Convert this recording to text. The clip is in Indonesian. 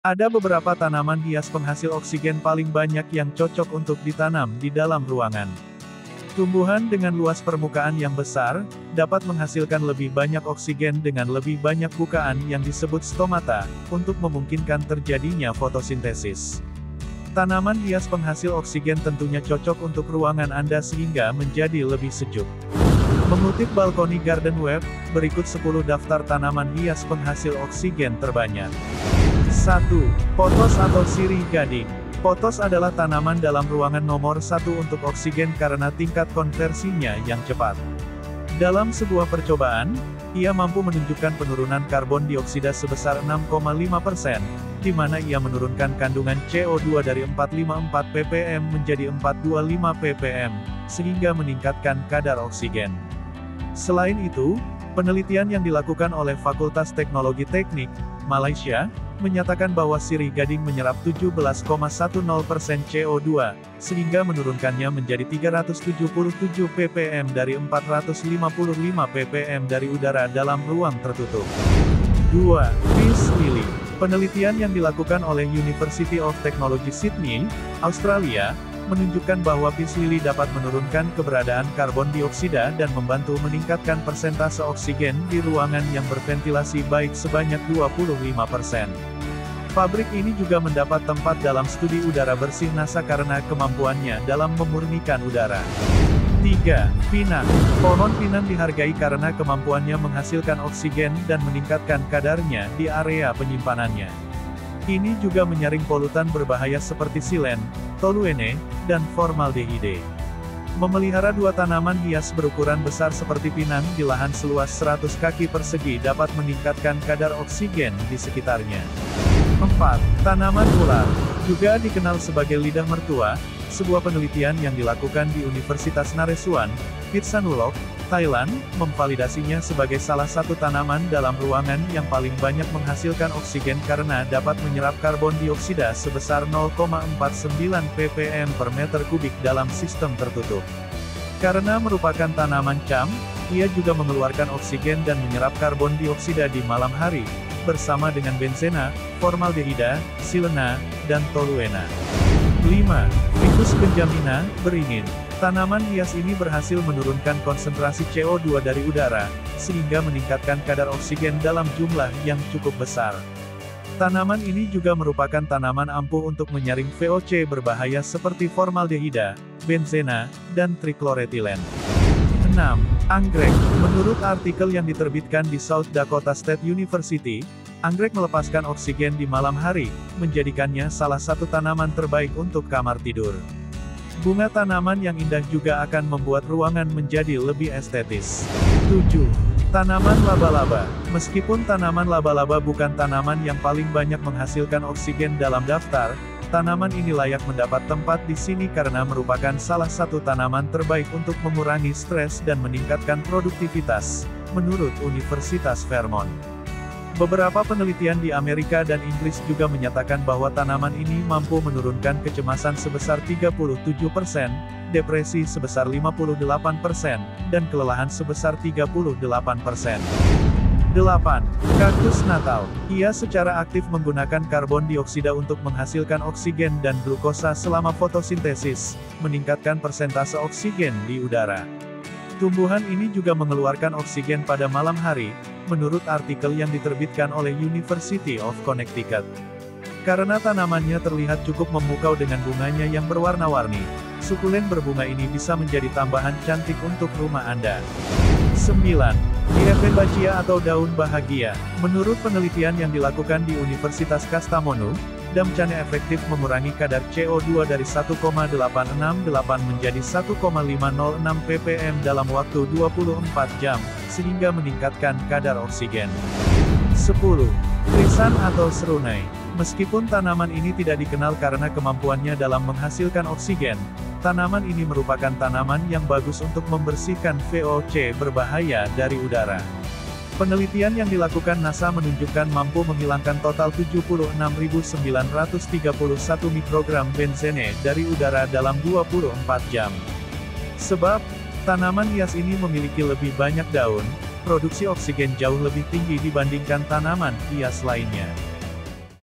Ada beberapa tanaman hias penghasil oksigen paling banyak yang cocok untuk ditanam di dalam ruangan. Tumbuhan dengan luas permukaan yang besar, dapat menghasilkan lebih banyak oksigen dengan lebih banyak bukaan yang disebut stomata, untuk memungkinkan terjadinya fotosintesis. Tanaman hias penghasil oksigen tentunya cocok untuk ruangan Anda sehingga menjadi lebih sejuk. Mengutip Balcony Garden Web, berikut 10 daftar tanaman hias penghasil oksigen terbanyak. 1. Pothos atau sirih gading. Pothos adalah tanaman dalam ruangan nomor 1 untuk oksigen karena tingkat konversinya yang cepat. Dalam sebuah percobaan, ia mampu menunjukkan penurunan karbon dioksida sebesar 6,5%, di mana ia menurunkan kandungan CO2 dari 454 ppm menjadi 425 ppm, sehingga meningkatkan kadar oksigen. Selain itu, penelitian yang dilakukan oleh Fakultas Teknologi Teknik, Malaysia, menyatakan bahwa sirih gading menyerap 17,10% CO2, sehingga menurunkannya menjadi 377 ppm dari 455 ppm dari udara dalam ruang tertutup. 2. Peace Lily. Penelitian yang dilakukan oleh University of Technology Sydney, Australia, menunjukkan bahwa peace lily dapat menurunkan keberadaan karbon dioksida dan membantu meningkatkan persentase oksigen di ruangan yang berventilasi baik sebanyak 25%. Pabrik ini juga mendapat tempat dalam studi udara bersih NASA karena kemampuannya dalam memurnikan udara. 3. Pinang. Pohon pinang dihargai karena kemampuannya menghasilkan oksigen dan meningkatkan kadarnya di area penyimpanannya. Ini juga menyaring polutan berbahaya seperti silen, toluene, dan formaldehide. Memelihara dua tanaman hias berukuran besar seperti pinang di lahan seluas 100 kaki persegi dapat meningkatkan kadar oksigen di sekitarnya. 4. Tanaman ular. Juga dikenal sebagai lidah mertua, sebuah penelitian yang dilakukan di Universitas Naresuan, Phitsanulok, Thailand, memvalidasinya sebagai salah satu tanaman dalam ruangan yang paling banyak menghasilkan oksigen karena dapat menyerap karbon dioksida sebesar 0,49 ppm per meter kubik dalam sistem tertutup. Karena merupakan tanaman cam, ia juga mengeluarkan oksigen dan menyerap karbon dioksida di malam hari, bersama dengan benzena, formaldehida, silena, dan toluena. 5. Ficus benjamina, beringin. Tanaman hias ini berhasil menurunkan konsentrasi CO2 dari udara, sehingga meningkatkan kadar oksigen dalam jumlah yang cukup besar. Tanaman ini juga merupakan tanaman ampuh untuk menyaring VOC berbahaya seperti formaldehida, benzena, dan trichloretilen. 6. Anggrek. Menurut artikel yang diterbitkan di South Dakota State University, anggrek melepaskan oksigen di malam hari, menjadikannya salah satu tanaman terbaik untuk kamar tidur. Bunga tanaman yang indah juga akan membuat ruangan menjadi lebih estetis. 7. Tanaman laba-laba. Meskipun tanaman laba-laba bukan tanaman yang paling banyak menghasilkan oksigen dalam daftar, tanaman ini layak mendapat tempat di sini karena merupakan salah satu tanaman terbaik untuk mengurangi stres dan meningkatkan produktivitas, menurut Universitas Vermont. Beberapa penelitian di Amerika dan Inggris juga menyatakan bahwa tanaman ini mampu menurunkan kecemasan sebesar 37%, depresi sebesar 58%, dan kelelahan sebesar 38%. 8. Kaktus Natal. Ia secara aktif menggunakan karbon dioksida untuk menghasilkan oksigen dan glukosa selama fotosintesis, meningkatkan persentase oksigen di udara. Tumbuhan ini juga mengeluarkan oksigen pada malam hari, menurut artikel yang diterbitkan oleh University of Connecticut. Karena tanamannya terlihat cukup memukau dengan bunganya yang berwarna-warni, sukulen berbunga ini bisa menjadi tambahan cantik untuk rumah Anda. 9. Dieffenbachia atau daun bahagia. Menurut penelitian yang dilakukan di Universitas Kastamonu, damcane efektif mengurangi kadar CO2 dari 1,868 menjadi 1,506 ppm dalam waktu 24 jam, sehingga meningkatkan kadar oksigen. 10. Krisan atau serunai. Meskipun tanaman ini tidak dikenal karena kemampuannya dalam menghasilkan oksigen, tanaman ini merupakan tanaman yang bagus untuk membersihkan VOC berbahaya dari udara. Penelitian yang dilakukan NASA menunjukkan mampu menghilangkan total 76.931 mikrogram benzene dari udara dalam 24 jam. Sebab, tanaman hias ini memiliki lebih banyak daun, produksi oksigen jauh lebih tinggi dibandingkan tanaman hias lainnya.